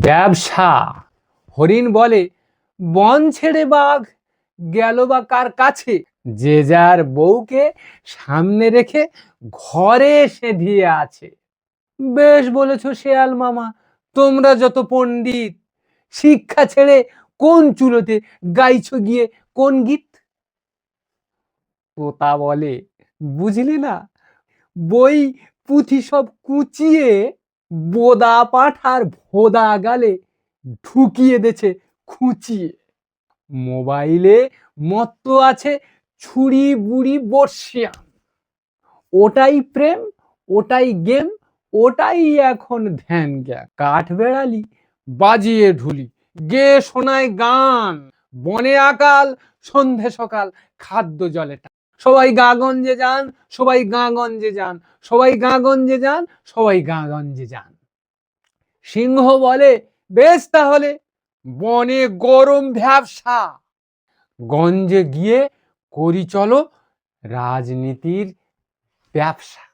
ব্যবসা। হরিণ বলে, বন ছেড়ে বাঘ গেল বা কার কাছে, যে যার বউকে সামনে রেখে ঘরে এসে দিয়ে আছে। বেশ বলেছ শেয়াল মামা, তোমরা যত পণ্ডিত, শিক্ষা ছেড়ে কোন চুলোতে গাইছো গিয়ে কোন গীত? তোতা বলে, বুঝলি না, বই পুঁথি সব কুচিয়ে বোদা পাঠার ভোদা গালে ঢুকিয়ে দেছে খুঁচিয়ে। মোবাইলে মত্ত আছে ছুরি বুড়ি বর্ষিয়া, ওটাই প্রেম, ওটাই গেম, ওটাই এখন ধ্যান জ্ঞান। কাঠ বেড়ালি বাজিয়ে ঢুলি, গেয়ে শোনায় গান, বনে আকাল সন্ধে সকাল খাদ্য জলে টান। সবাই গাগঞ্জে যান, সবাই গাগঞ্জে যান, সবাই গাগঞ্জে যান, সবাই গাগঞ্জে যান। সিংহ বলে, বেশ তাহলে বনে গরম ভ্যাবসা, গঞ্জে গিয়ে করি চলো রাজনীতির ব্যবসা।